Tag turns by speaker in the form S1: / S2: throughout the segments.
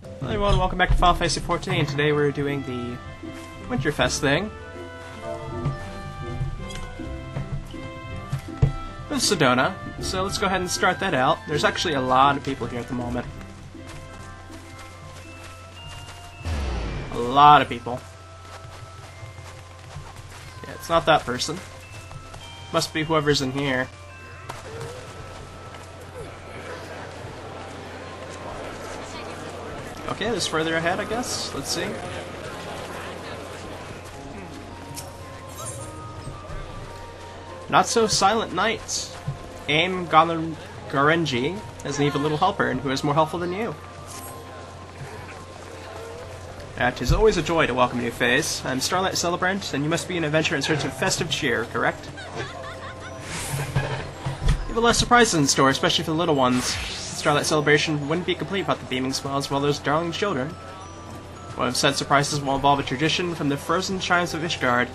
S1: Hello everyone, welcome back to Final Fantasy XIV. Today we're doing the Winterfest thing with Sedona. So let's go ahead and start that out. There's actually a lot of people here at the moment. A lot of people. Yeah, it's not that person. Must be whoever's in here. Okay, there's further ahead, I guess. Let's see. Not so silent knight. Aim Garenji is an even little helper, and who is more helpful than you? It is always a joy to welcome a new face. I'm Starlight Celebration, and you must be an adventurer in search of festive cheer, correct? You have a lot of surprises in store, especially for the little ones. Starlight Celebration wouldn't be complete without the beaming smiles of all those darling children. One of said surprises will involve a tradition from the frozen chimes of Ishgard.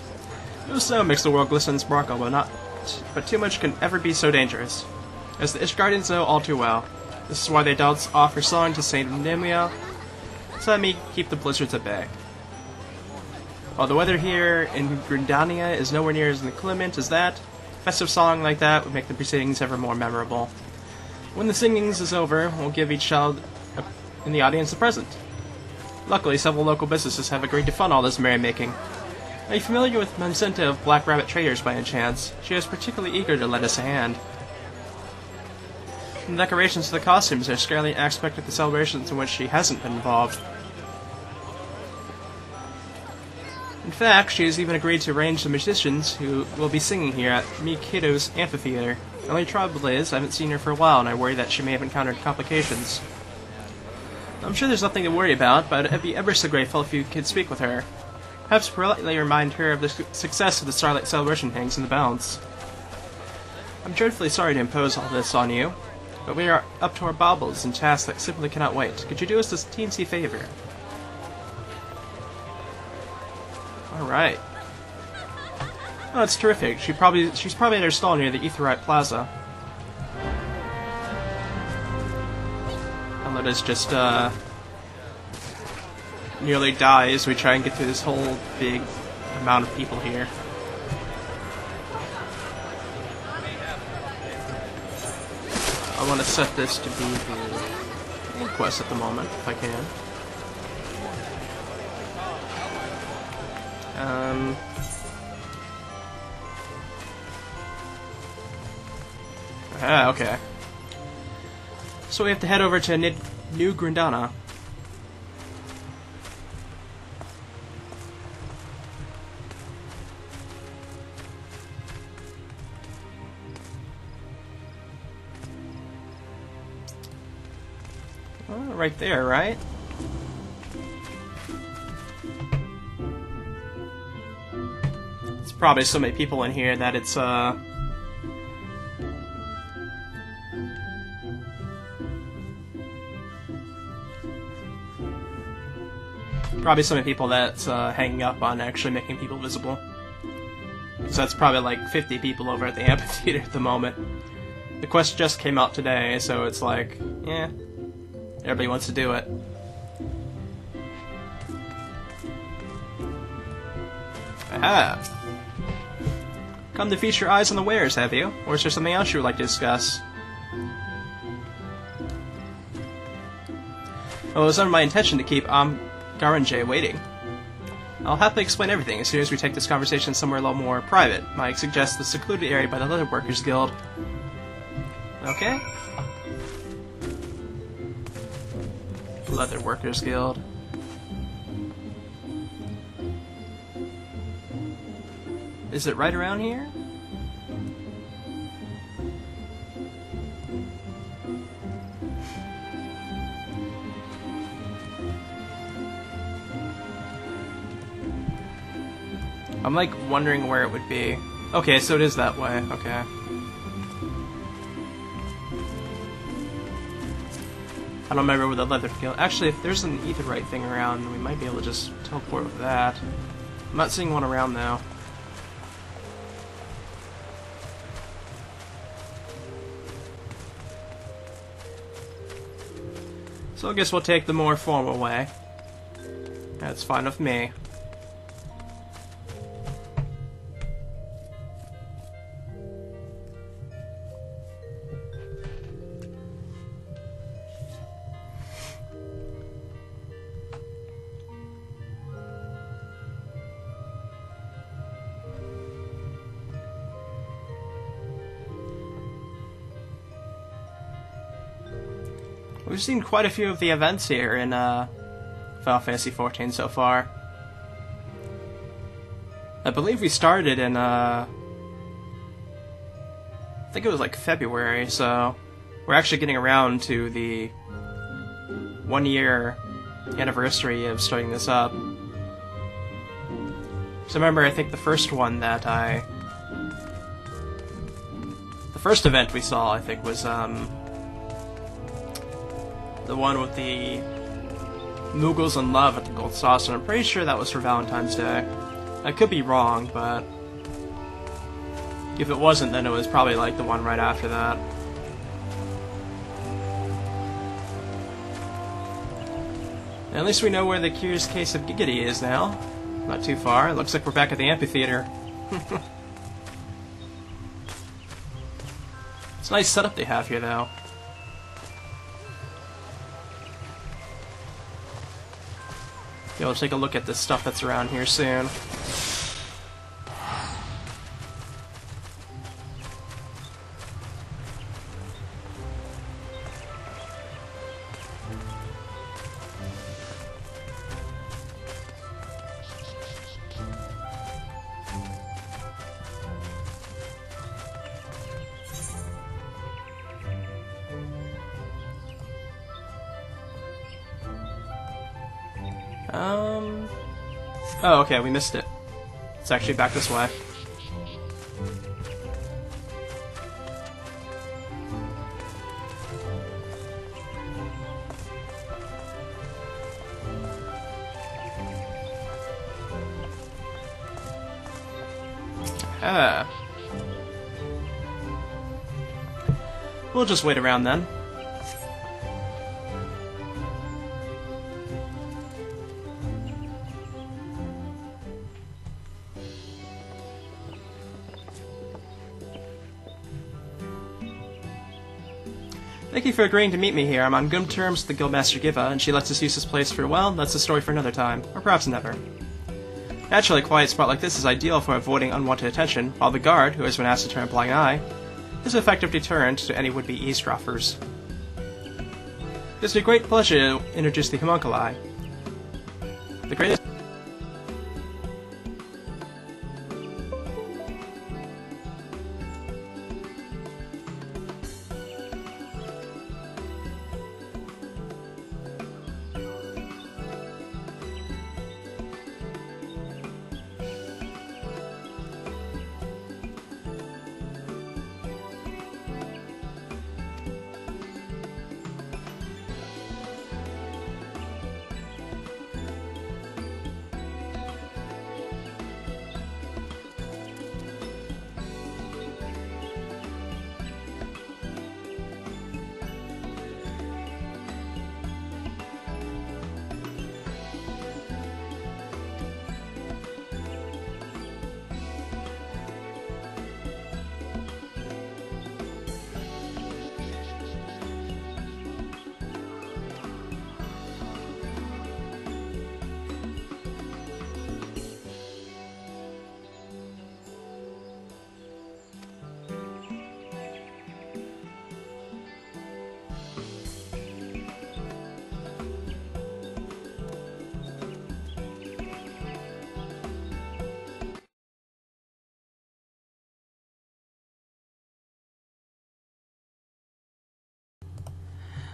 S1: The snow makes the world glisten and sparkle, but too much can ever be so dangerous. As the Ishgardians know all too well, this is why they don't offer song to Saint Nemia, so let me keep the blizzards at bay. While the weather here in Grindania is nowhere near as inclement as that, a festive song like that would make the proceedings ever more memorable. When the singings is over, we'll give each child in the audience a present. Luckily, several local businesses have agreed to fund all this merrymaking. Are you familiar with Mamsenta of Black Rabbit Traders by any chance? She is particularly eager to lend us a hand. From the decorations to the costumes, there's scarcely an aspect of the celebrations in which she hasn't been involved. In fact, she has even agreed to arrange the musicians who will be singing here at Mikado's amphitheater. The only trouble is, I haven't seen her for a while, and I worry that she may have encountered complications. I'm sure there's nothing to worry about, but I'd be ever so grateful if you could speak with her. Perhaps politely remind her of the success of the Starlight Celebration hangs in the balance. I'm dreadfully sorry to impose all this on you, but we are up to our baubles in tasks that simply cannot wait. Could you do us this teensy favor? Alright. Oh, that's terrific. She's probably in her stall near the Aetheryte Plaza. And let us just, nearly die as we try and get through this whole big amount of people here. I want to set this to be the quest at the moment, if I can. Okay. So we have to head over to New Grindana. Right there, right? There's probably so many people in here that it's, probably so many people that's hanging up on actually making people visible. So that's probably like 50 people over at the amphitheater at the moment. The quest just came out today, so it's like, yeah, everybody wants to do it. Aha! Come to feast your eyes on the wares, have you? Or is there something else you would like to discuss? Well, it was under my intention to keep Garenji waiting. I'll happily explain everything as soon as we take this conversation somewhere a little more private. I suggest the secluded area by the Leather Workers Guild. Okay. Leather Workers Guild. Is it right around here? I'm like wondering where it would be. Okay, so it is that way. Okay. I don't remember where the Leather Guild. Actually, if there's an Aetheryte thing around, we might be able to just teleport with that. I'm not seeing one around though. So I guess we'll take the more formal way. That's fine with me. We've seen quite a few of the events here in Final Fantasy XIV so far. I believe we started in, I think it was like February, so we're actually getting around to the 1 year anniversary of starting this up. So remember, I think the first one that the first event we saw, I think, was, the one with the Moogles in love at the Gold Saucer. I'm pretty sure that was for Valentine's Day. I could be wrong, but if it wasn't, then it was probably like the one right after that. And at least we know where the Curious Case of Giggity is now. Not too far. It looks like we're back at the amphitheater. It's a nice setup they have here, though. Yeah, we'll take a look at the stuff that's around here soon. Oh, okay, we missed it. It's actually back this way. We'll just wait around then. Thank you for agreeing to meet me here. I'm on good terms with the Guildmaster Giva, and she lets us use this place for, well, that's a story for another time. Or perhaps never. Naturally, a quiet spot like this is ideal for avoiding unwanted attention, while the guard, who has been asked to turn a blind eye, is an effective deterrent to any would-be eavesdroppers. It's a great pleasure to introduce the homunculi. The greatest...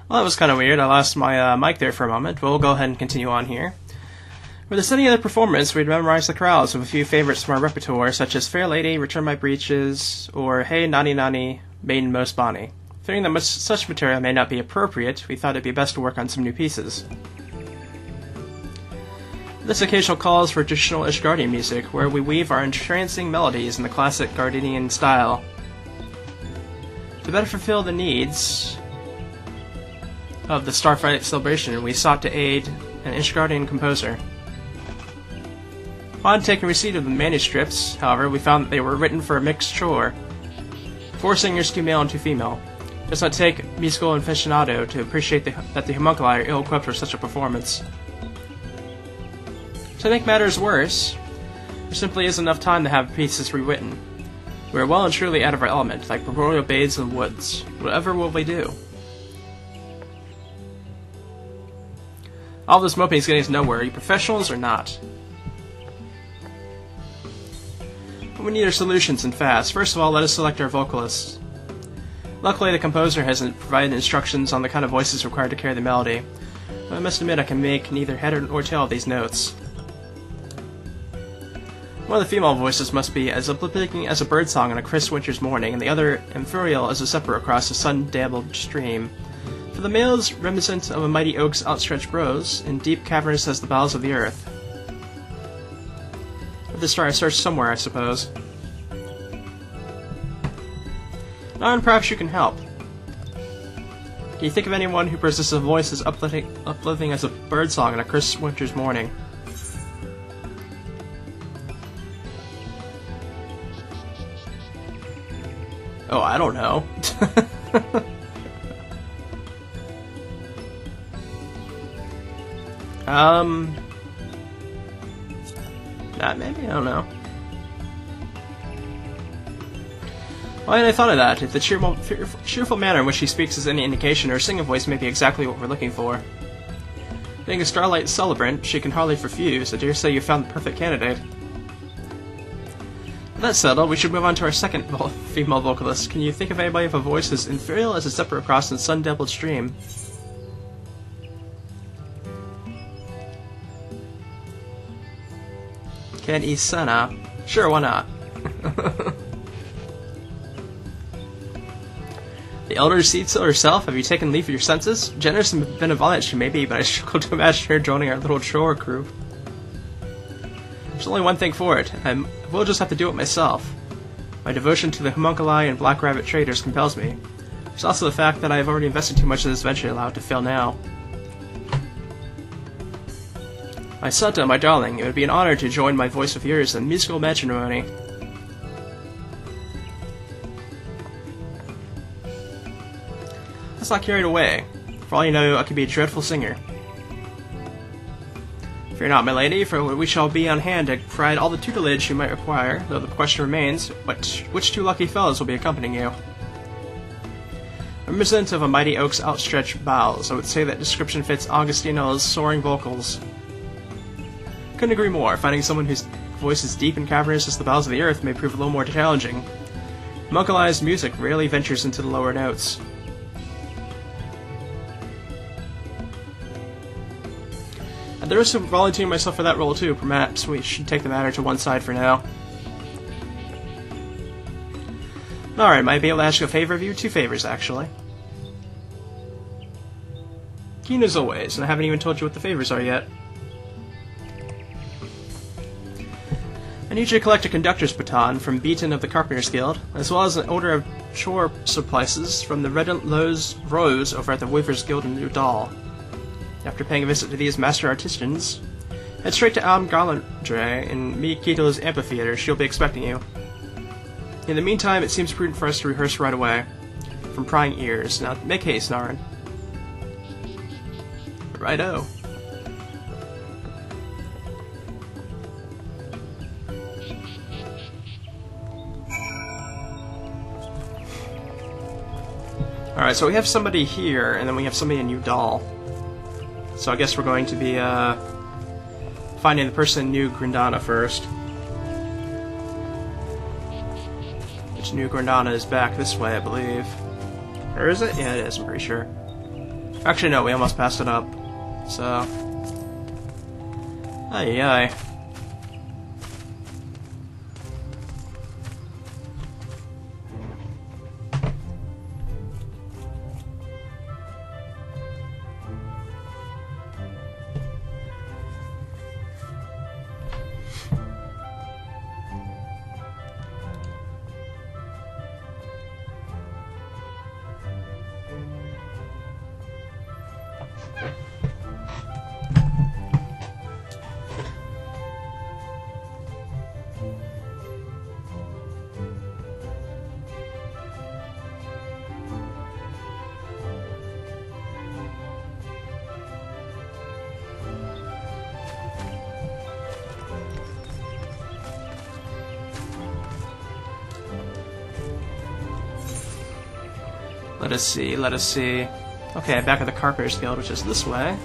S1: Well, that was kind of weird. I lost my mic there for a moment, but we'll go ahead and continue on here. For the setting of the performance, we'd memorize the chorales with a few favorites from our repertoire, such as Fair Lady, Return My Breeches, or Hey Nani Nani, Maiden Most Bonny. Fearing that such material may not be appropriate, we thought it'd be best to work on some new pieces. This occasional calls for traditional Ishgardian music, where we weave our entrancing melodies in the classic Gardenian style. To better fulfill the needs of the Starlight Celebration, we sought to aid an Ishgardian composer. Upon taking receipt of the manuscripts, however, we found that they were written for a mixed chore. 4 singers, 2 male and 2 female. It does not take musical aficionado to appreciate that the homunculi are ill-equipped for such a performance. To make matters worse, there simply isn't enough time to have pieces rewritten. We are well and truly out of our element, like primordial babes in the woods. Whatever will we do? All this moping is getting us nowhere. Are you professionals or not? We need our solutions and fast. First of all, let us select our vocalists. Luckily, the composer hasn't provided instructions on the kind of voices required to carry the melody, but I must admit I can make neither head nor tail of these notes. One of the female voices must be as uplifting as a birdsong on a crisp winter's morning, and the other ethereal as a zephyr across a sun-dabbled stream. For the males, reminiscent of a mighty oak's outstretched boughs, and deep cavernous as the bowels of the earth. Let this try a search somewhere, I suppose. Now, perhaps you can help. Can you think of anyone who possesses a voice as uplifting as a birdsong on a crisp winter's morning? Oh, I don't know. Maybe, I don't know. Well, and I thought of that. If the cheerful manner in which she speaks is any indication, her singing voice may be exactly what we're looking for. Being a Starlight celebrant, she can hardly refuse. I dare say you found the perfect candidate. With that settled, we should move on to our second female vocalist. Can you think of anybody with a voice as ethereal as a zephyr across a sun-dabbled stream? Can Isana? Sure, why not? The elder Seedsill herself, have you taken leave of your senses? Generous and benevolent she may be, but I struggle to imagine her joining our little chore crew. There's only one thing for it. I will just have to do it myself. My devotion to the homunculi and black rabbit traders compels me. There's also the fact that I have already invested too much in this venture to allow it to fail now. My Sutta, my darling, it would be an honor to join my voice with yours in musical matrimony. Let's not carry it away. For all you know, I could be a dreadful singer. Fear not, my lady, for we shall be on hand to provide all the tutelage you might require, though the question remains, which 2 lucky fellows will be accompanying you? Reminiscent of a mighty oak's outstretched boughs, I would say that description fits Augustino's soaring vocals. Couldn't agree more. Finding someone whose voice is deep and cavernous as the bowels of the earth may prove a little more challenging. Homunculized music rarely ventures into the lower notes. At the risk of volunteering myself for that role too, perhaps we should take the matter to one side for now. Alright, might be able to ask a favor of you? 2 favors, actually. Keen as always, and I haven't even told you what the favors are yet. I need you to collect a conductor's baton from Beaton of the Carpenters Guild, as well as an order of chore supplies from the Redent Rose over at the Weaver's Guild in New Dahl. After paying a visit to these master artisans, head straight to Alm Galandre in Mikito's amphitheater. She'll be expecting you. In the meantime, it seems prudent for us to rehearse right away, from prying ears. Now, make haste, Narin. Righto. Alright, so we have somebody here, and then we have somebody in New Dahl. So I guess we're going to be, finding the person in New Grindana first. Which New Grindana is back this way, I believe. Or is it? Yeah, it is, I'm pretty sure. Actually, no, we almost passed it up. So... Ay-yi. Let us see, let us see. Okay, back at the Carpenter's Guild, which is this way.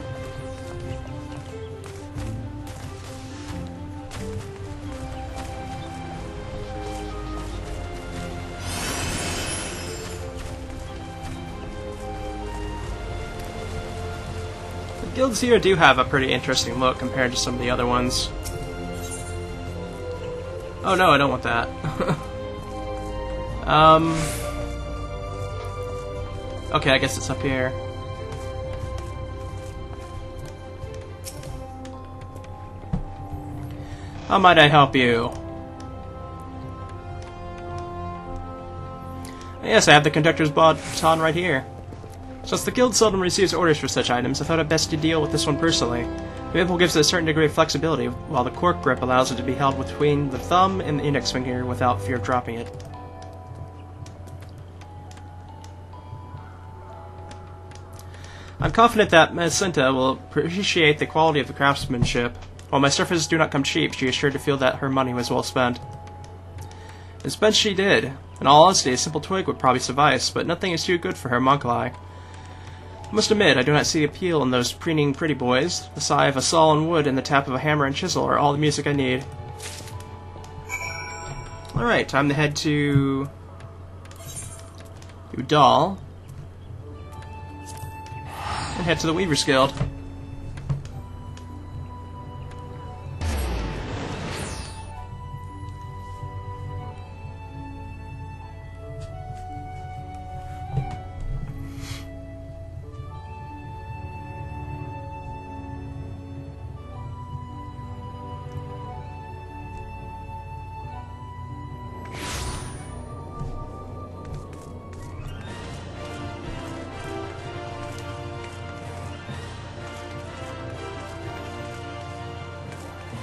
S1: The guilds here do have a pretty interesting look compared to some of the other ones. Oh no, I don't want that. Okay, I guess it's up here. How might I help you? Yes, I have the conductor's baton right here. Since the guild seldom receives orders for such items, I thought it best to deal with this one personally. The maple gives it a certain degree of flexibility, while the cork grip allows it to be held between the thumb and the index finger without fear of dropping it. I'm confident that Macinta will appreciate the quality of the craftsmanship. While my services do not come cheap, she is sure to feel that her money was well spent. And spent she did. In all honesty, a simple twig would probably suffice, but nothing is too good for her homunculi. I must admit, I do not see appeal in those preening pretty boys. The sigh of a saw and wood and the tap of a hammer and chisel are all the music I need. Alright, time to head to Udall. And head to the Weaver's Guild.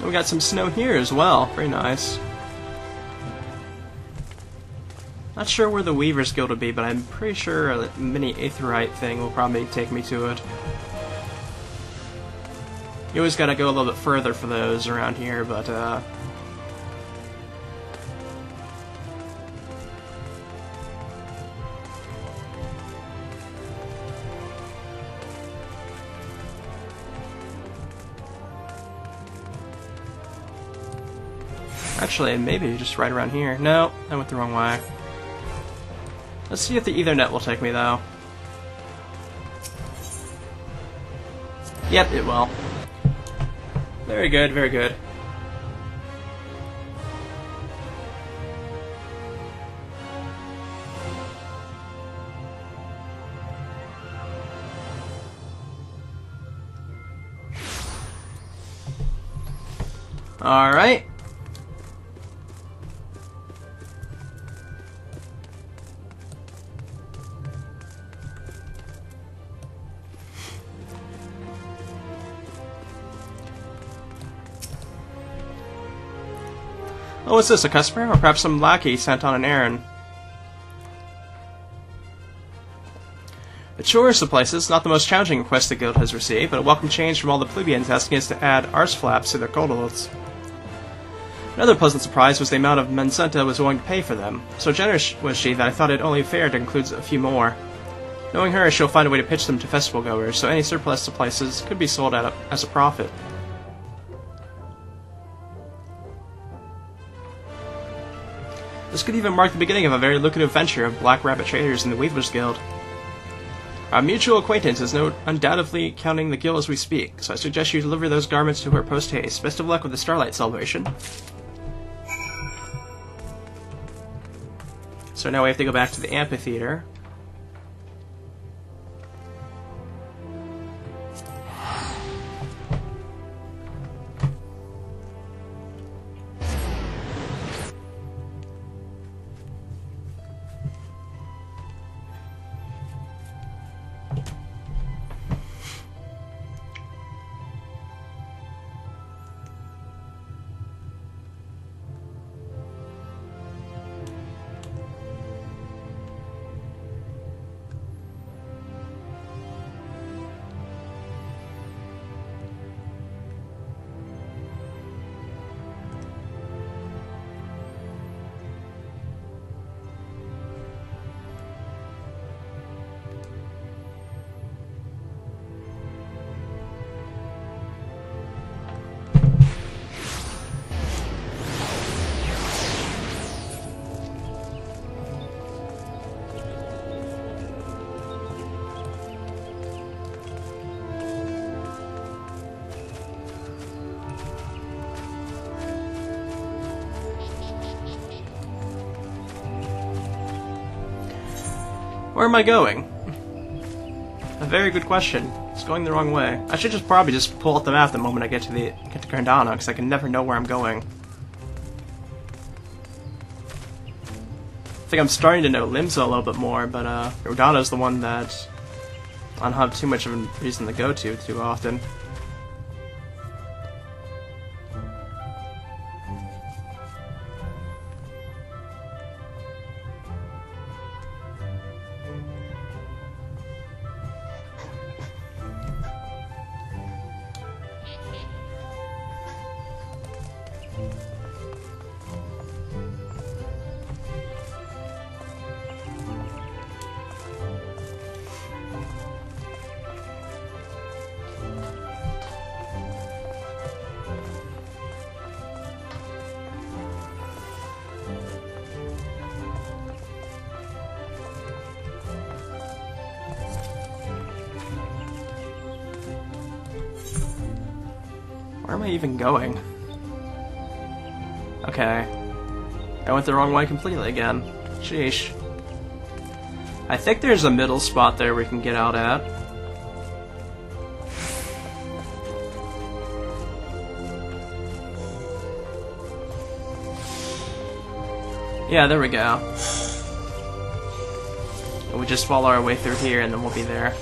S1: We got some snow here as well. Very nice. Not sure where the Weaver's Guild would be, but I'm pretty sure a mini aetheryte thing will probably take me to it. You always gotta go a little bit further for those around here, but actually, maybe just right around here. No, I went the wrong way. Let's see if the Ethernet will take me, though. Yep, it will. Very good, very good. Alright. Oh, what's this, a customer? Or perhaps some lackey sent on an errand? The chores of places, not the most challenging request the guild has received, but a welcome change from all the plebeians asking us to add arse flaps to their codals. Another pleasant surprise was the amount of Macinta was willing to pay for them. So generous was she that I thought it only fair to include a few more. Knowing her, she'll find a way to pitch them to festival goers, so any surplus to places could be sold as a profit. This could even mark the beginning of a very lucrative venture of black rabbit traders in the Weaver's Guild. Our mutual acquaintance is undoubtedly counting the guild as we speak, so I suggest you deliver those garments to her post-haste. Best of luck with the Starlight Celebration. So now we have to go back to the amphitheater. Where am I going? A very good question. It's going the wrong way. I should probably just pull out the map the moment I get to Grandana, because I can never know where I'm going. I think I'm starting to know Limsa a little bit more, but Grandana's the one that I don't have too much of a reason to go to too often. Where am I even going? Okay. I went the wrong way completely again. Sheesh. I think there's a middle spot there we can get out at. Yeah, there we go. And we just follow our way through here and then we'll be there.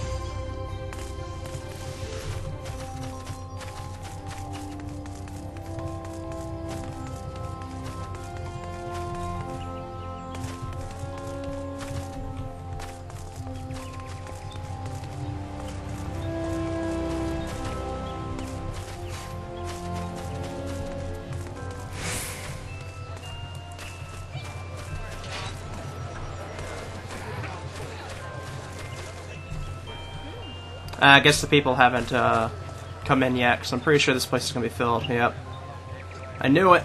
S1: I guess the people haven't come in yet, because I'm pretty sure this place is going to be filled. Yep. I knew it!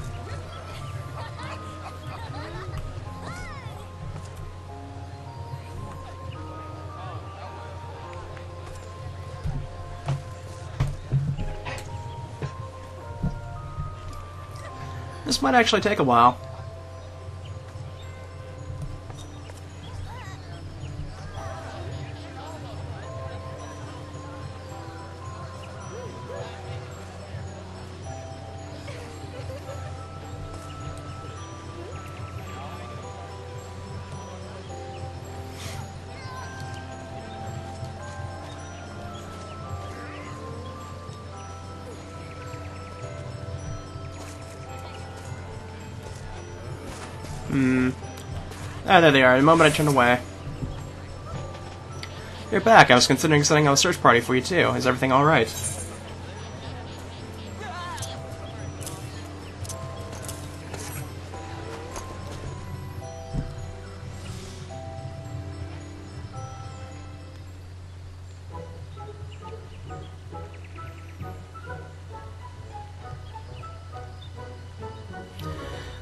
S1: This might actually take a while. Ah, there they are, the moment I turned away. You're back. I was considering setting up a search party for you too. Is everything alright?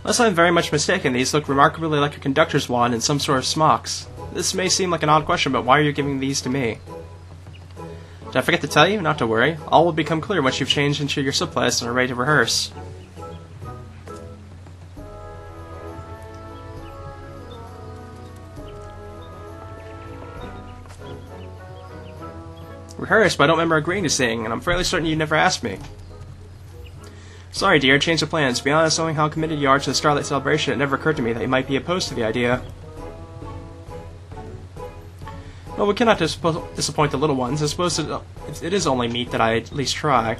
S1: Unless I'm very much mistaken, these look remarkably like a conductor's wand and some sort of smocks. This may seem like an odd question, but why are you giving these to me? Did I forget to tell you? Not to worry. All will become clear once you've changed into your subclass and are ready to rehearse. Rehearse, but I don't remember agreeing to sing, and I'm fairly certain you never asked me. Sorry, dear, change of plans. To be honest, knowing how committed you are to the Starlight Celebration, it never occurred to me that you might be opposed to the idea. Well, we cannot disappoint the little ones. I suppose it is only meet that I at least try.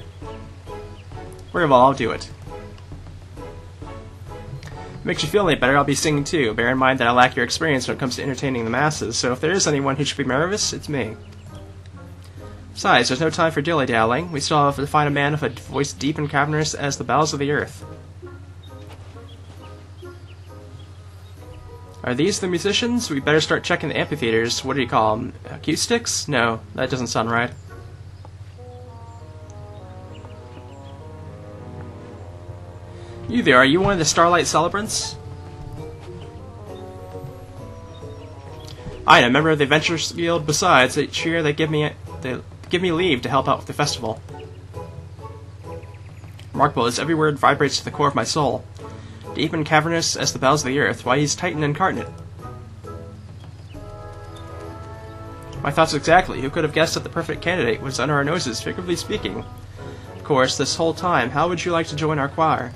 S1: Very well, I'll do it. Makes you feel any better, I'll be singing too. Bear in mind that I lack your experience when it comes to entertaining the masses, so if there is anyone who should be nervous, it's me. Besides, there's no time for dilly-dallying. We still have to find a man with a voice deep and cavernous as the bowels of the earth. Are these the musicians? We better start checking the amphitheaters. What do you call them? Acoustics? No, that doesn't sound right. You there, are you one of the Starlight Celebrants? I am a member of the Adventurers Guild. Besides, each year they give me leave to help out with the festival. Remarkable, as every word vibrates to the core of my soul. Deep and cavernous as the bowels of the earth, why he's titan incarnate. My thoughts exactly. Who could have guessed that the perfect candidate was under our noses, figuratively speaking? Of course, this whole time, how would you like to join our choir?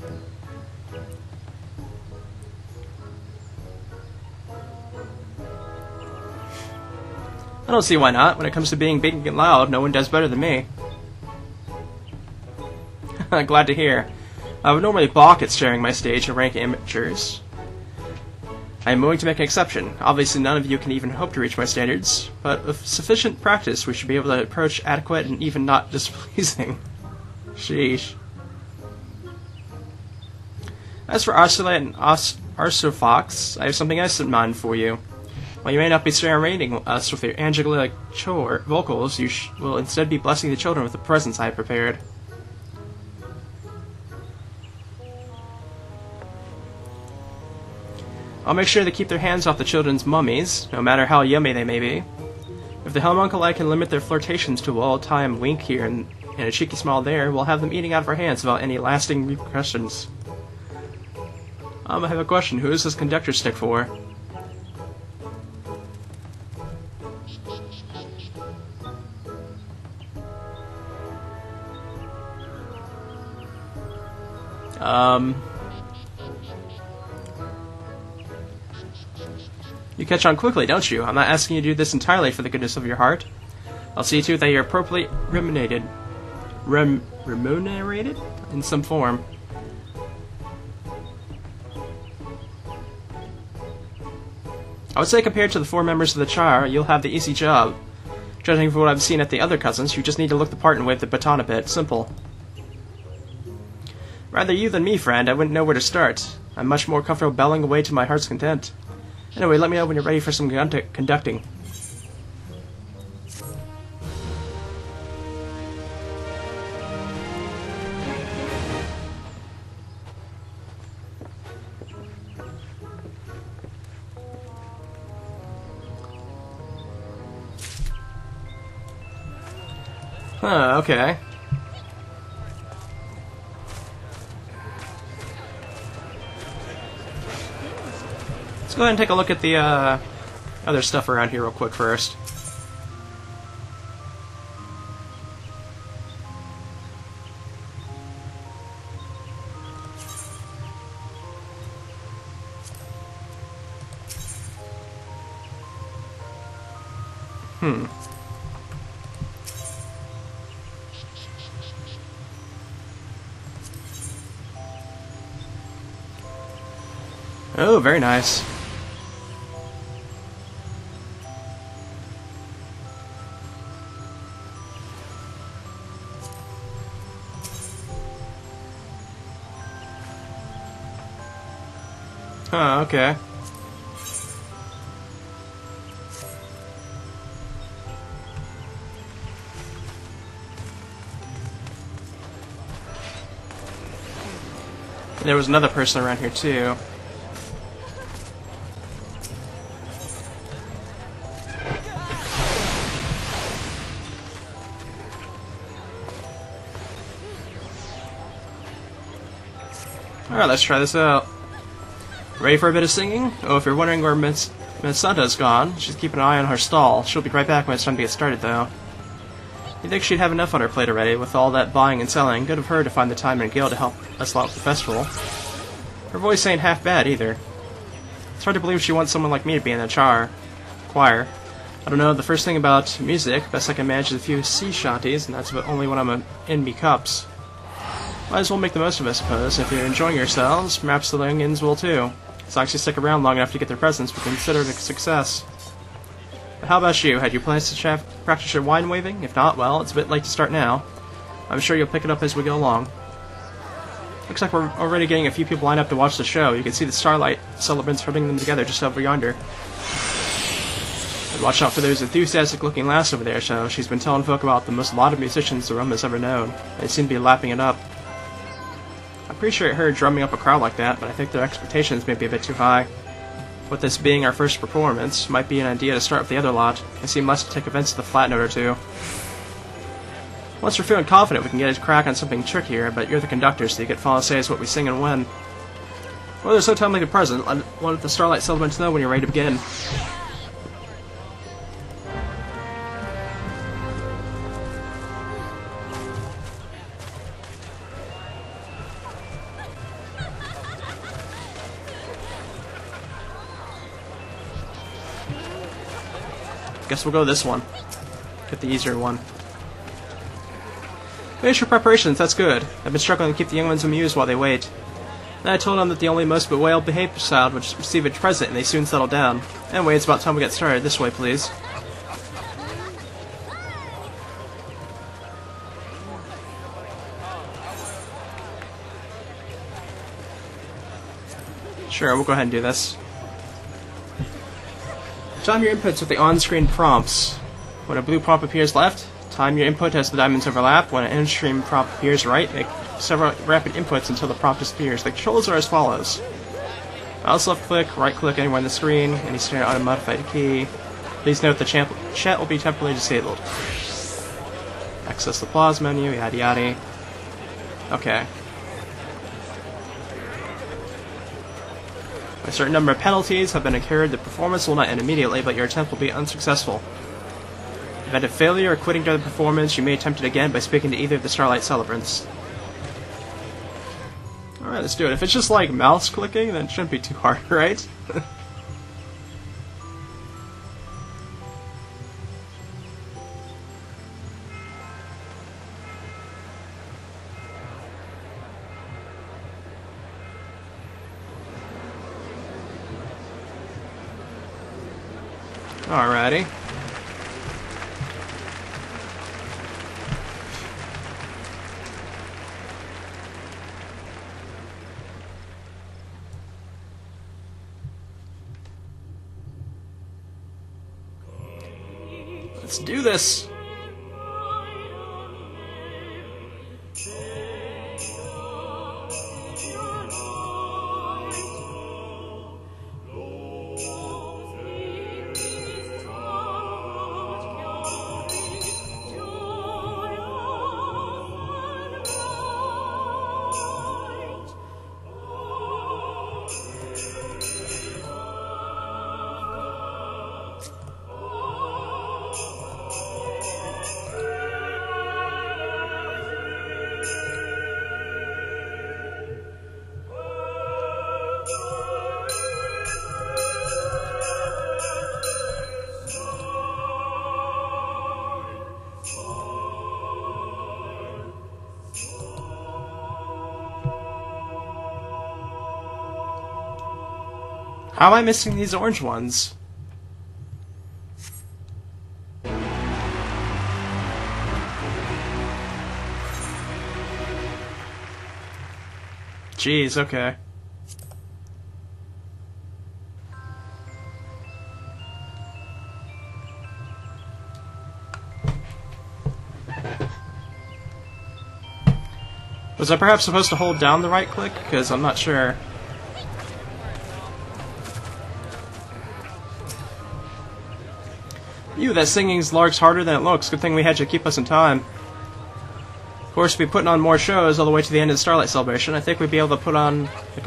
S1: I don't see why not. When it comes to being big and loud, no one does better than me. Glad to hear. I would normally balk at sharing my stage and rank amateurs. I am willing to make an exception. Obviously none of you can even hope to reach my standards, but with sufficient practice we should be able to approach adequate and even not displeasing. Sheesh. As for Arcelite and Arsofox, I have something else in mind for you. While you may not be serenading us with your angelic vocals, you will instead be blessing the children with the presents I have prepared. I'll make sure to keep their hands off the children's mummies, no matter how yummy they may be. If the homunculi can limit their flirtations to a well-timed wink here and a cheeky smile there, we'll have them eating out of our hands without any lasting repercussions. I have a question. Who is this conductor stick for? You catch on quickly, don't you? I'm not asking you to do this entirely for the goodness of your heart. I'll see to it that you're appropriately remunerated. Remunerated? In some form. I would say compared to the 4 members of the choir, you'll have the easy job. Judging from what I've seen at the other cousins, you just need to look the part and wave the baton a bit. Simple. Rather you than me, friend. I wouldn't know where to start. I'm much more comfortable bellowing away to my heart's content. Anyway, let me know when you're ready for some conducting. Huh, okay. Let's go ahead and take a look at the other stuff around here real quick first. Oh, very nice. Huh, okay. There was another person around here too. Alright, let's try this out. Ready for a bit of singing? Oh, if you're wondering where Miss Santa's gone, she's keeping an eye on her stall. She'll be right back when it's time to get started, though. You'd think she'd have enough on her plate already, with all that buying and selling. Good of her to find the time and guild to help us out with the festival. Her voice ain't half bad, either. It's hard to believe she wants someone like me to be in the choir. I don't know the first thing about music. Best I can manage is a few sea shanties, and that's about only when I'm in me cups. Might as well make the most of it, I suppose. If you're enjoying yourselves, perhaps the youngins will too. As long as you stick around long enough to get their presents, we consider it a success. But how about you? Had you plans to practice your wine waving? If not, well, it's a bit late to start now. I'm sure you'll pick it up as we go along. Looks like we're already getting a few people lined up to watch the show. You can see the Starlight Celebrants putting them together just over yonder. But watch out for those enthusiastic-looking lass over there, so she's been telling folk about the most lauded musicians the realm has ever known. They seem to be lapping it up. I appreciate her drumming up a crowd like that, but I think their expectations may be a bit too high. With this being our first performance, might be an idea to start with the other lot. They seem less to take offense to the flat note or two. Once we're feeling confident, we can get a crack on something trickier, but you're the conductor, so you get follow say as what we sing and when. Well, there's no time like the present. Let the Starlight Celebrants know when you're ready to begin. Guess we'll go this one. Get the easier one. Finish your preparations, that's good. I've been struggling to keep the young ones amused while they wait. Then I told them that the only most well-behaved child would receive a present and they soon settle down. Anyway, it's about time we get started. This way, please. Sure, we'll go ahead and do this. Time your inputs with the on-screen prompts. When a blue prompt appears left, time your input as the diamonds overlap. When an in-stream prompt appears right, make several rapid inputs until the prompt disappears. The controls are as follows. Mouse left-click, right-click anywhere on the screen, any standard auto-modified key. Please note the chat will be temporarily disabled. Access the pause menu, yada yada. Okay. A certain number of penalties have been incurred. The performance will not end immediately, but your attempt will be unsuccessful. In event of failure or quitting during the performance, you may attempt it again by speaking to either of the Starlight Celebrants. Alright, let's do it. If it's just like mouse clicking, then it shouldn't be too hard, right? Alrighty. Let's do this! How am I missing these orange ones? Jeez, okay. Was I perhaps supposed to hold down the right click? Because I'm not sure. Ew, that singing's larg's harder than it looks. Good thing we had you to keep us in time. Of course, we'll be putting on more shows all the way to the end of the Starlight Celebration. I think we'd be able to put on a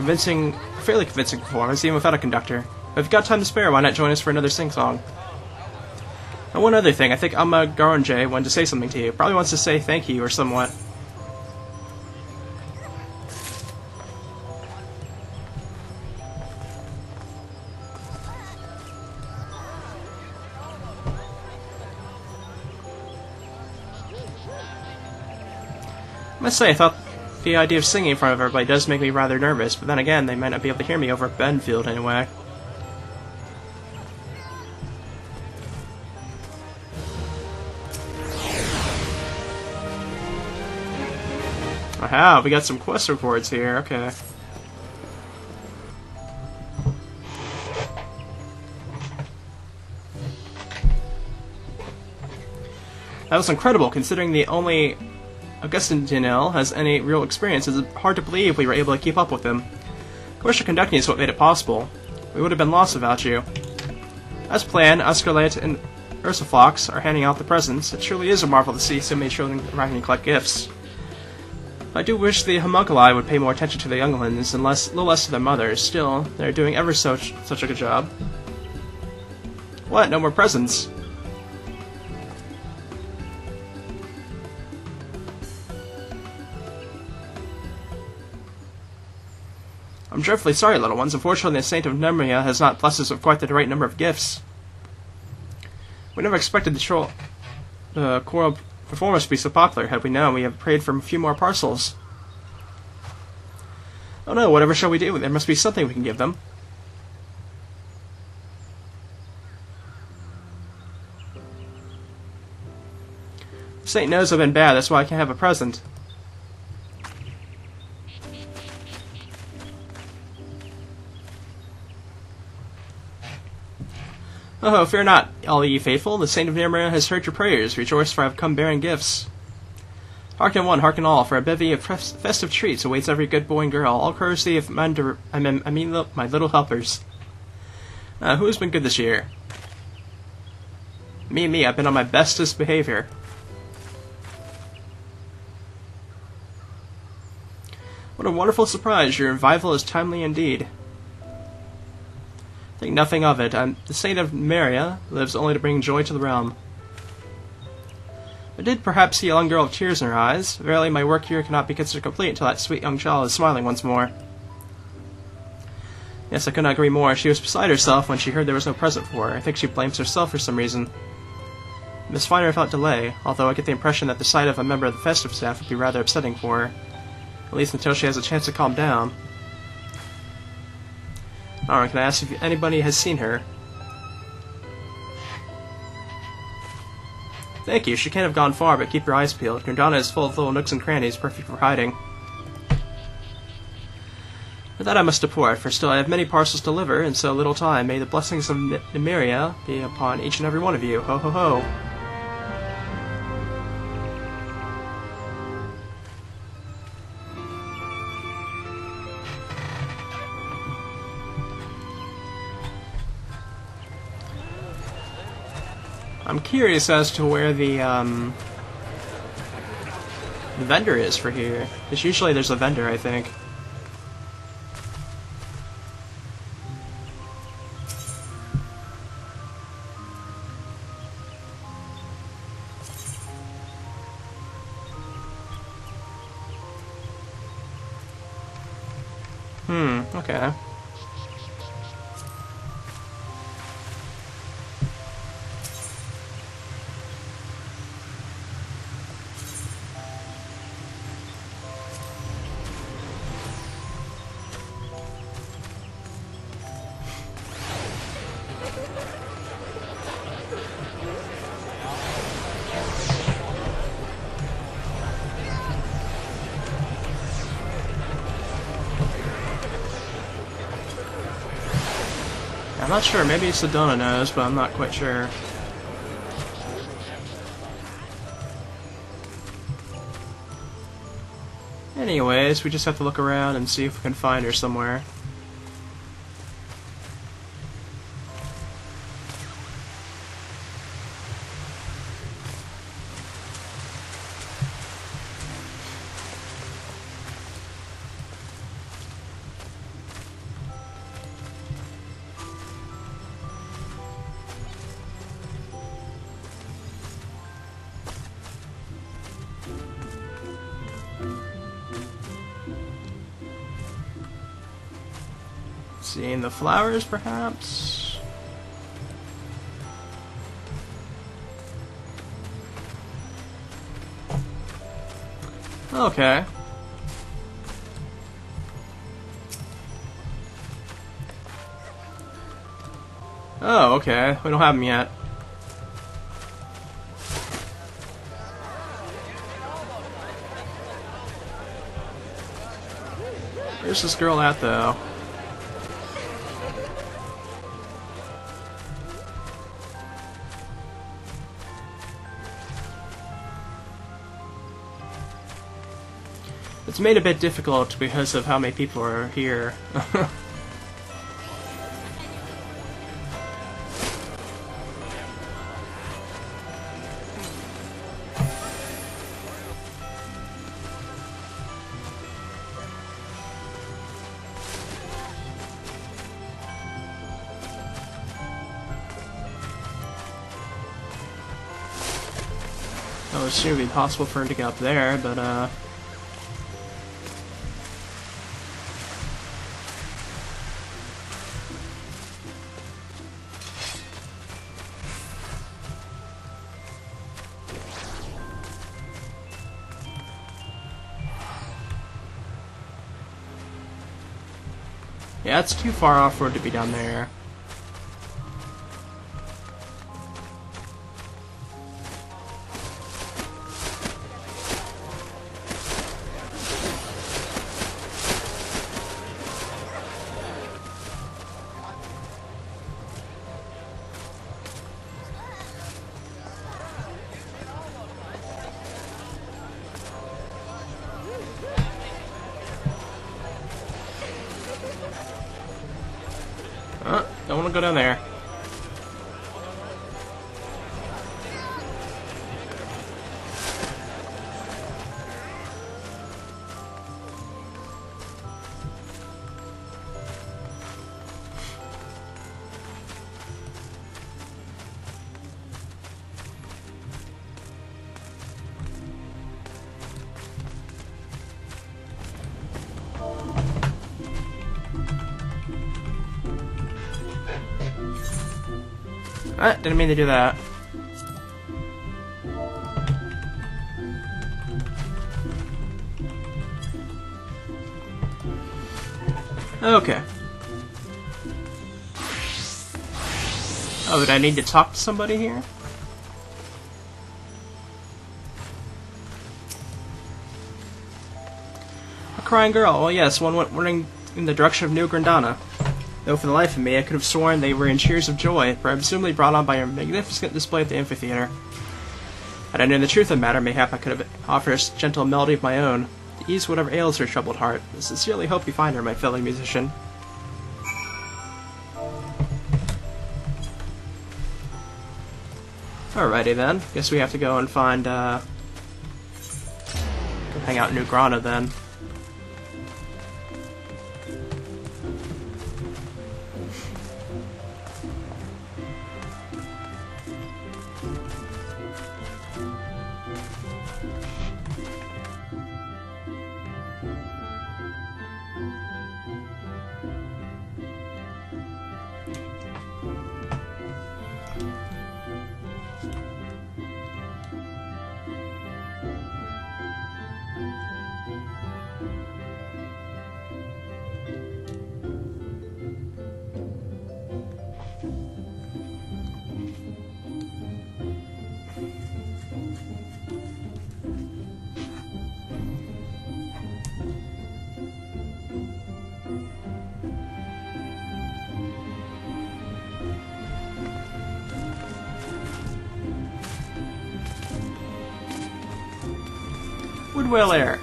S1: fairly convincing performance, even without a conductor. But if you've got time to spare, why not join us for another sing-song? And one other thing, I think Amma Garanjay wanted to say something to you. Probably wants to say thank you or somewhat. I must say, I thought the idea of singing in front of everybody does make me rather nervous, but then again, they might not be able to hear me over at Benfield anyway. Aha, we got some quest reports here, okay. That was incredible, considering the only Augustin Janelle has any real experience. It's hard to believe we were able to keep up with him. Of course, your conducting is what made it possible. We would have been lost without you. As planned, Oscarlet and Ursafox are handing out the presents. It truly is a marvel to see so many children arriving to collect gifts. I do wish the homunculi would pay more attention to the younglings and a little less to their mothers. Still, they're doing ever such a good job. What? No more presents? I'm dreadfully sorry, little ones. Unfortunately, the Saint of Nemria has not blessed us with quite the right number of gifts. We never expected the choral performance to be so popular. Had we known, we have prayed for a few more parcels. Oh no, whatever shall we do? There must be something we can give them. The saint knows I've been bad, that's why I can't have a present. Oh, fear not, all ye faithful. The saint of Nimra has heard your prayers. Rejoice, for I have come bearing gifts. Hearken one, hearken all, for a bevy of festive treats awaits every good boy and girl, all courtesy of my little helpers. Who has been good this year? Me, I've been on my bestest behavior. What a wonderful surprise, your revival is timely indeed. Think nothing of it. The saint of Maria lives only to bring joy to the realm. I did perhaps see a young girl with tears in her eyes. Verily, my work here cannot be considered complete until that sweet young child is smiling once more. Yes, I could not agree more. She was beside herself when she heard there was no present for her. I think she blames herself for some reason. Miss Finer without delay, although I get the impression that the sight of a member of the festive staff would be rather upsetting for her. At least until she has a chance to calm down. Alright, can I ask if anybody has seen her? Thank you, she can't have gone far, but keep your eyes peeled. Gurdana is full of little nooks and crannies, perfect for hiding. For that I must depart, for still I have many parcels to deliver, and so little time. May the blessings of Nymeria be upon each and every one of you. Ho ho ho. I'm curious as to where the vendor is for here. Because usually there's a vendor, I think. Okay. I'm not sure, maybe Sedona knows, but I'm not quite sure. Anyways, we just have to look around and see if we can find her somewhere. Seeing the flowers, perhaps? Okay. Oh, okay. We don't have them yet. Where's this girl at, though? It's made a bit difficult because of how many people are here. I would assume it would be possible for him to get up there, but Yeah, it's too far off for it to be down there. Don't want to go down there. Didn't mean to do that. Okay. Oh, did I need to talk to somebody here? A crying girl. Well, yes, one went running in the direction of New Grandana. Though for the life of me, I could have sworn they were in cheers of joy, presumably brought on by a magnificent display at the amphitheater. Had I known the truth of the matter, mayhap I could have offered a gentle melody of my own, to ease whatever ails her troubled heart. I sincerely hope you find her, my fellow musician. Alrighty then. Guess we have to go and find, go hang out in New Grana then. Woodwell Air.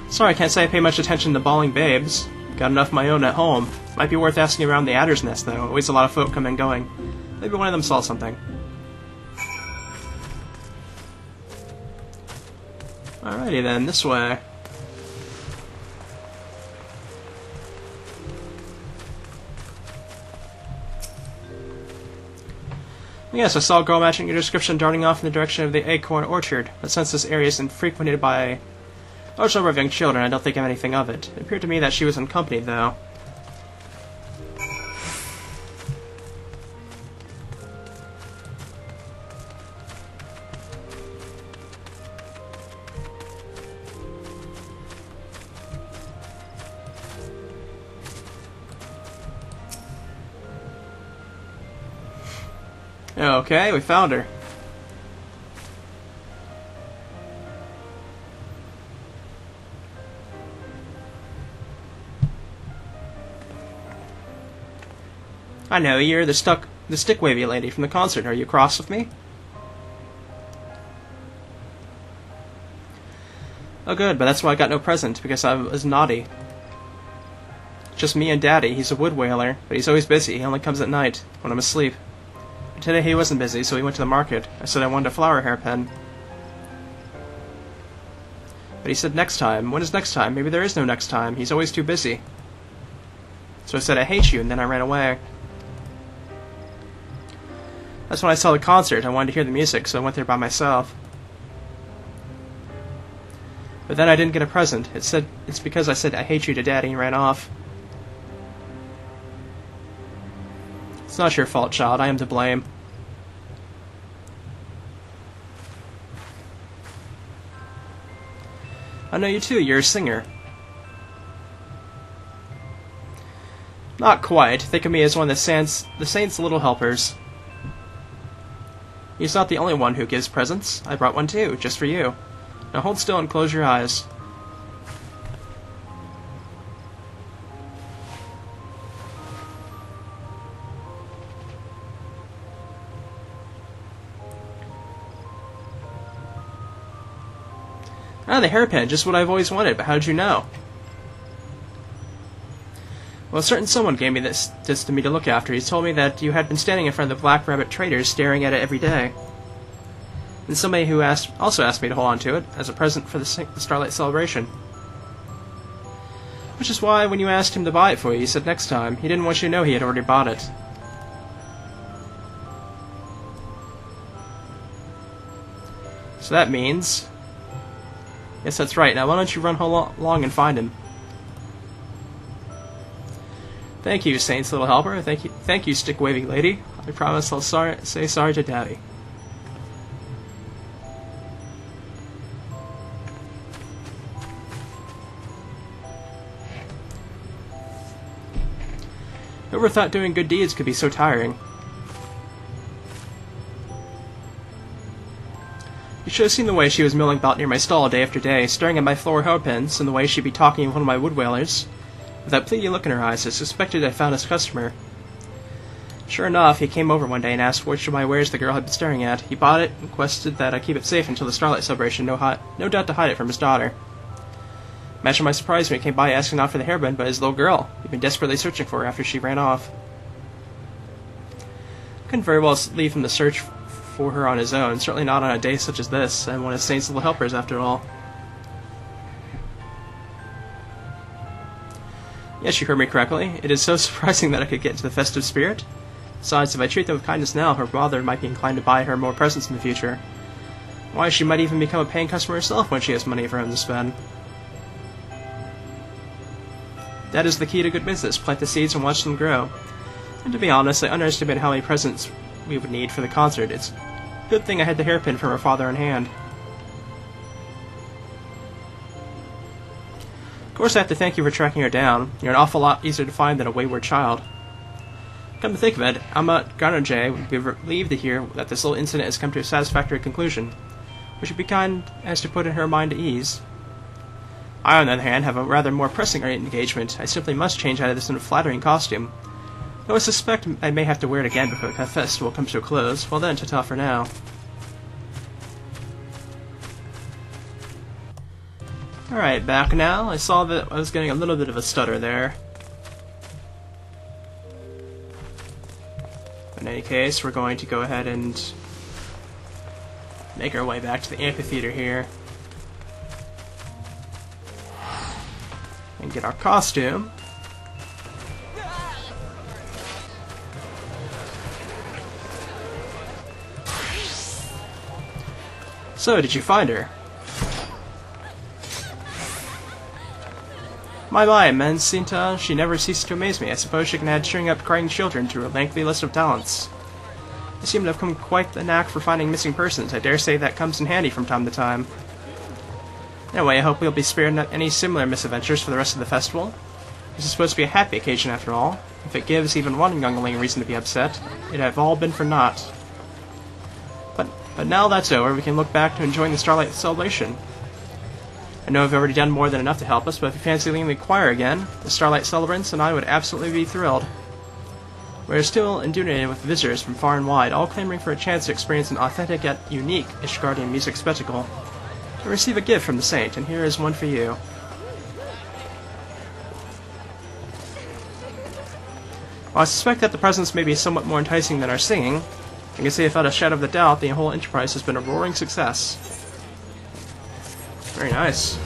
S1: Sorry, I can't say I pay much attention to bawling babes. Got enough of my own at home. Might be worth asking around the Adder's Nest, though. Always a lot of folk come and going. Maybe one of them saw something. Alrighty then, this way. Yes, I saw a girl matching your description darting off in the direction of the acorn orchard, but since this area is frequented by a large number of young children, I don't think of anything of it. It appeared to me that she was unaccompanied, though. Okay, we found her. I know, you're the stick-wavy lady from the concert. Are you cross with me? Oh good, but that's why I got no present, because I was naughty. Just me and Daddy. He's a wood whaler, but he's always busy. He only comes at night, when I'm asleep. Today he wasn't busy, so he went to the market. I said I wanted a flower hairpin. But he said next time. When is next time? Maybe there is no next time. He's always too busy. So I said I hate you, and then I ran away. That's when I saw the concert. I wanted to hear the music, so I went there by myself. But then I didn't get a present. It's because I said I hate you to Daddy and ran off. It's not your fault, child. I am to blame. I know you too. You're a singer. Not quite. Think of me as one of the saint's little helpers. He's not the only one who gives presents. I brought one too, just for you. Now hold still and close your eyes. Ah, the hairpin, just what I've always wanted, but how did you know? Well, a certain someone gave me this to me to look after. He told me that you had been standing in front of the Black Rabbit traders staring at it every day. And somebody who also asked me to hold on to it as a present for the Starlight Celebration. Which is why when you asked him to buy it for you, he said next time. He didn't want you to know he had already bought it. So that means... Yes, that's right. Now why don't you run along and find him? Thank you, Saint's little helper. Thank you, stick-waving lady. I promise I'll say sorry to Daddy. Whoever thought doing good deeds could be so tiring? You should have seen the way she was milling about near my stall day after day, staring at my floor hairpins, and the way she'd be talking with one of my wood whalers. With that pleading look in her eyes, I suspected I found his customer. Sure enough, he came over one day and asked which of my wares the girl had been staring at. He bought it and requested that I keep it safe until the Starlight Celebration, no doubt to hide it from his daughter. Imagine my surprise when he came by asking not for the hairband, but his little girl he'd been desperately searching for her after she ran off. Couldn't very well leave him to search for her on his own, certainly not on a day such as this, and one of Saint's little helpers after all. Yes, you heard me correctly. It is so surprising that I could get into the festive spirit. Besides, if I treat them with kindness now, her father might be inclined to buy her more presents in the future. Why, she might even become a paying customer herself when she has money for him to spend. That is the key to good business. Plant the seeds and watch them grow. And to be honest, I underestimated how many presents we would need for the concert. It's a good thing I had the hairpin from her father in hand. Of course, I have to thank you for tracking her down. You're an awful lot easier to find than a wayward child. Come to think of it, Amma Garnerjay would be relieved to hear that this little incident has come to a satisfactory conclusion, which would be kind as to put in her mind at ease. I, on the other hand, have a rather more pressing engagement. I simply must change out of this in a flattering costume. Though I suspect I may have to wear it again before the festival comes to a close. Well then, ta-ta for now. Alright, back now. I saw that I was getting a little bit of a stutter there. In any case, we're going to go ahead and make our way back to the amphitheater here. And get our costume. So, did you find her? My, Mancinta, she never ceases to amaze me. I suppose she can add cheering up crying children to her lengthy list of talents. I seem to have come quite the knack for finding missing persons. I dare say that comes in handy from time to time. Anyway, I hope we'll be spared any similar misadventures for the rest of the festival. This is supposed to be a happy occasion after all. If it gives even one youngling reason to be upset, it'd have all been for naught. But now that's over, we can look back to enjoying the Starlight Celebration. I know I've already done more than enough to help us, but if you fancy leading the choir again, the Starlight Celebrants and I would absolutely be thrilled. We're still inundated with visitors from far and wide, all clamoring for a chance to experience an authentic yet unique Ishgardian music spectacle. To receive a gift from the saint, and here is one for you. While I suspect that the presents may be somewhat more enticing than our singing, I can say without a shadow of a doubt the whole enterprise has been a roaring success. Very nice.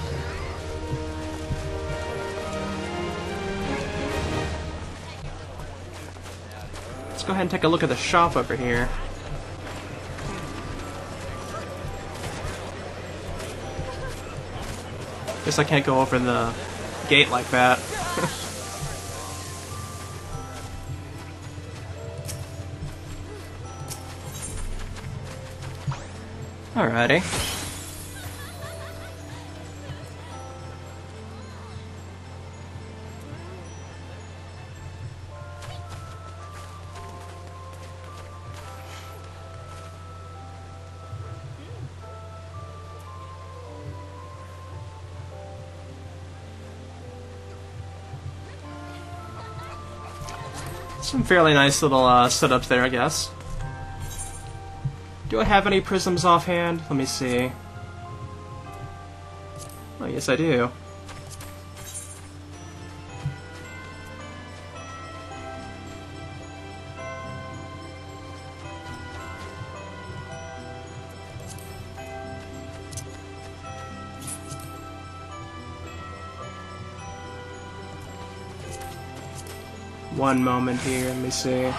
S1: Let's go ahead and take a look at the shop over here. Guess I can't go over the gate like that. Alrighty. Some fairly nice little setups there, I guess. Do I have any prisms offhand? Let me see. Oh, yes I do. One moment here, let me see.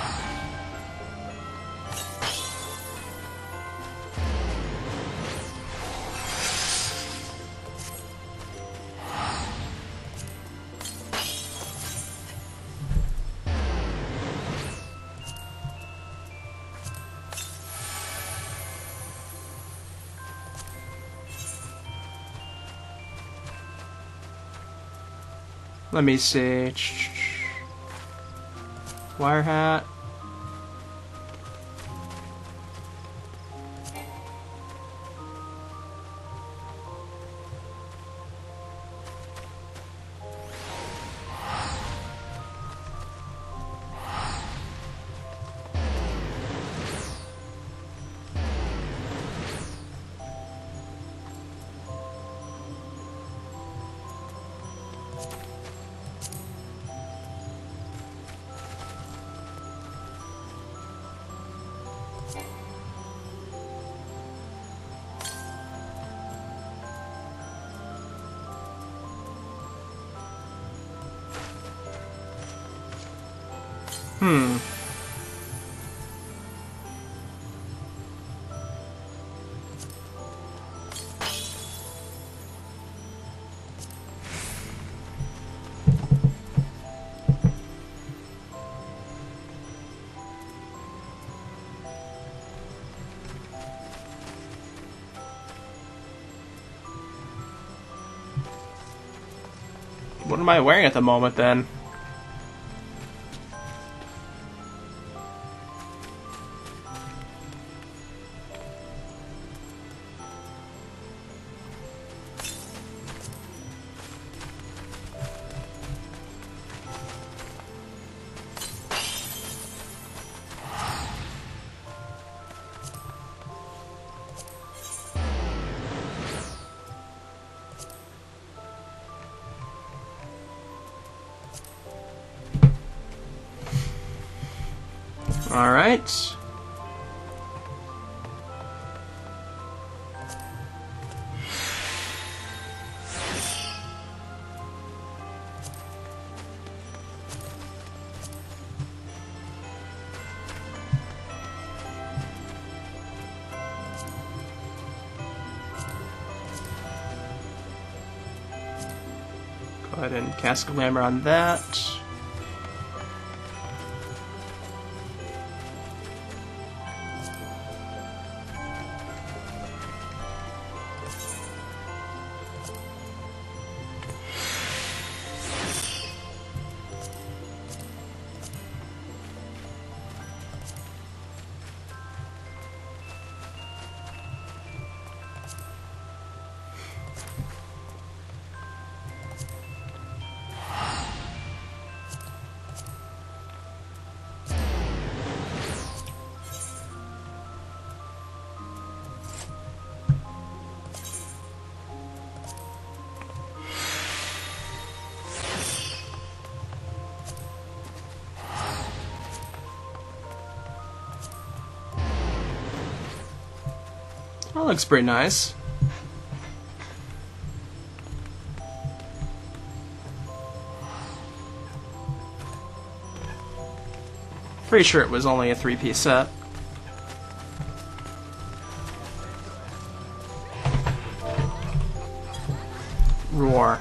S1: Let me see. Wire hat. What am I wearing at the moment, then? All right. Go ahead and cast Glamour on that. That looks pretty nice. Pretty sure it was only a 3-piece set. Roar.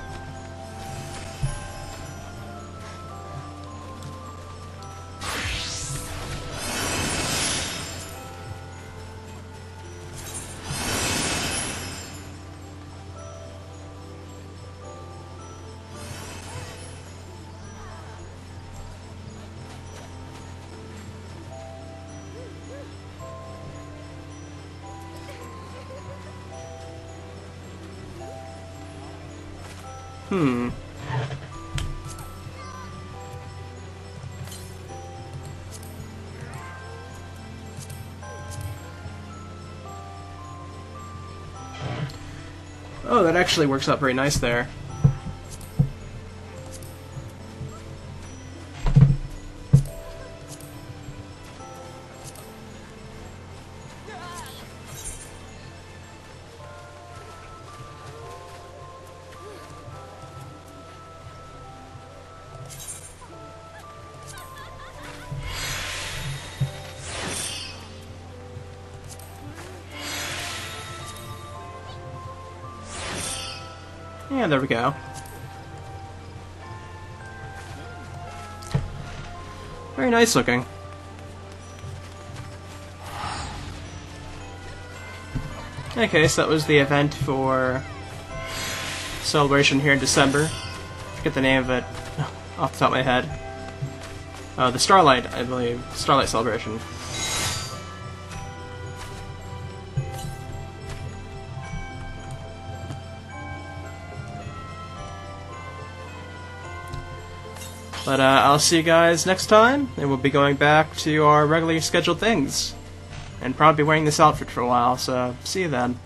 S1: Oh, that actually works out very nice there. Yeah, there we go. Very nice looking. Okay, so that was the event for Celebration here in December. I forget the name of it off the top of my head. The Starlight, I believe. Starlight Celebration. But I'll see you guys next time, and we'll be going back to our regularly scheduled things. And probably wearing this outfit for a while, so see you then.